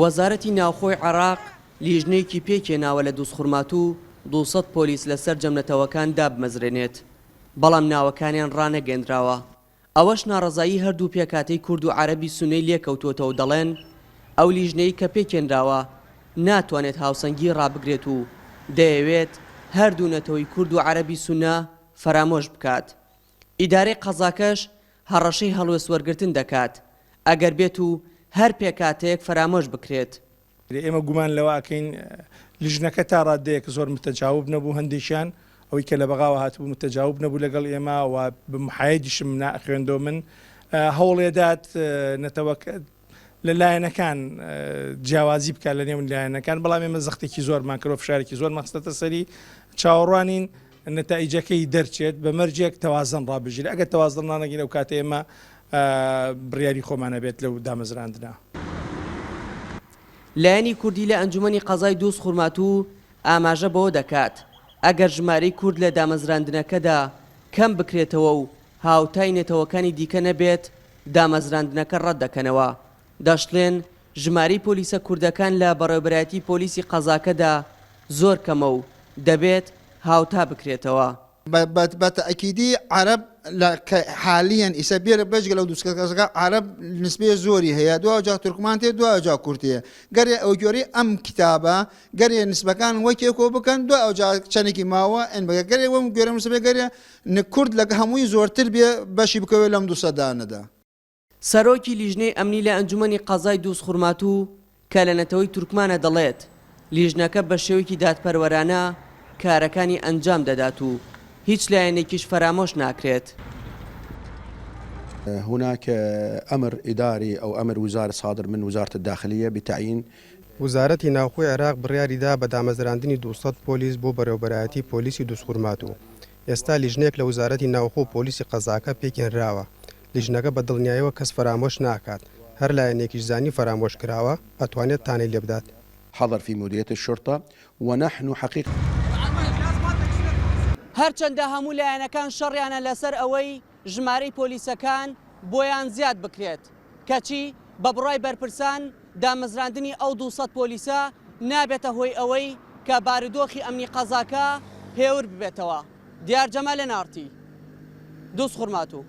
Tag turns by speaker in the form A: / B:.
A: وەزارەتی ناوخۆی عێراق لیژنەیەکی پێکێناوە لە دۆسخورمات و 200 پۆلیس لەسەر جەمنەتەوەکان دابمەزرێنێت بەڵام ناوەکانیان ڕانەگەندراوە. ئەوەش ناڕەزایی هەردوو پێکاتەی کورد و عەرەبی سونەی لێکەوتوتەوە و دەڵێن ئەو لیژنەی کە پێکێنراوە ناتوانێت هاوسەنگی ڕابگرێت و دەیەوێت هەردوو نەتەوەی کورد و عەرەبی سونە فەرامۆش بکات. ئیدارەی قەزاکەش هەڕەشەی هەڵوێست وەرگرتن دەکات ئەگەر بێت و هەر پێکاتەیەک فەرامۆش بکرێت.
B: ئێمە گومان لەواکەین لیژنەکە تا ڕادەیەک زۆر متەجاوب نەبوو، هەندێکیان ئەوەی کە لە بەغاوە هاتبوو متەجاوب نەبوو لەگەڵ ئێمە و بمحایدیشم خوێندۆ من هەوڵێدات نەتەوەکە لەلایەنەکان جیاوازی بکات لە نێو لایەنەکان، بەڵام ئێمە زەختێکی زۆرمان کردۆ فشارێکی زۆر مەخستەتە سەری چاوەڕوانین نەتائیجەکەی دەرچێت بە مەرجێک تەوازن ڕابژێت. ئەگەر تەوازن نانەگەین ئەو کاتە ئێمە بڕیاری خۆمانە بێت لەو دامەزراندنا.
A: لایەنی کوردی لە ئەنجومەنی قەزای دۆسخورمات و ئاماژە بەوە دەکات ئەگەر ژمارەی کورد لە دامەزراندنەکەدا کەم بکرێتەوە و هاوتای نێتەوەکانی دیکە نەبێت دامەزراندنەکە ڕەت دەکەنەوە. دەشڵێن ژمارەی پۆلیسە کوردەکان لە بەڕێوەبەرایەتی پۆلیسی قەزاکەدا زۆر کەمە و دەبێت هاوتا بکرێتەوە.
C: بەتەئەکیدی عەرەب حالیان ئیسە بێرە بەشگە لەو دووسکەکە عەرەب نسبەیە زۆری هەیە، دوجا تورکمان تێ دوجا کورتەیە. گەرێ ئەو جۆری ئەم کتابە گەرێ نسبەکان وەکێکۆ بکەن دو ئەوجا چەندێکی ماوە ئەن بگە گەرێ وەم گوێرە نسبێ گەرێ کورد لەگە هەمووی زۆرتر بێ بەشی بکەوێت لەم 200دانەدا.
A: سەرۆکی لیژنەی ئەمنی لە ئەنجومەنی قەزای دۆسخورمات و کە لە نەتەوەی تورکمانە دەڵێت لیژنەکە بە شێوەیەکی دادپەروەرانە کارەکانی ئەنجام دەدات و هیچ لایەنێکیش فەرامۆش ناکرێت.
D: هناك أمر إداري أو أمر وزاري صادر من وزارة الداخلية بتعيين
E: وزارەتی ناوخۆی عێراق بڕیاریدا بە دامەزراندنی 200 پۆلیس بۆ بەڕێوەبەرایەتی پۆلیسی دۆسخورمات و ئێستا لیژنێک لە وزارەتی ناوخۆ پۆلیسی قەزاکە پێکێنراوە. لیژنەکە بە دڵنیاییەوە کەس فەرامۆش ناکات، هەر لایەنێکیش زانی فەرامۆش کراوە ئەتوانێت تانەی لێ بدات.
D: حضر في مديرية الشرطة ونحن حقيقة
A: هەرچەندە هەموو لایەنەکان شەڕیانە لەسەر ئەوەی ژمارەی پۆلیسەکان بۆیان زیاد بکرێت کەچی بە بڕای بەرپرسان دامەزراندنی ئەو 200 پۆلیسە نابێتە هۆی ئەوەی کە بارودۆخی ئەمنی قەزاکە هێور ببێتەوە. دیار جەمال لە نارتی دۆسخورمات و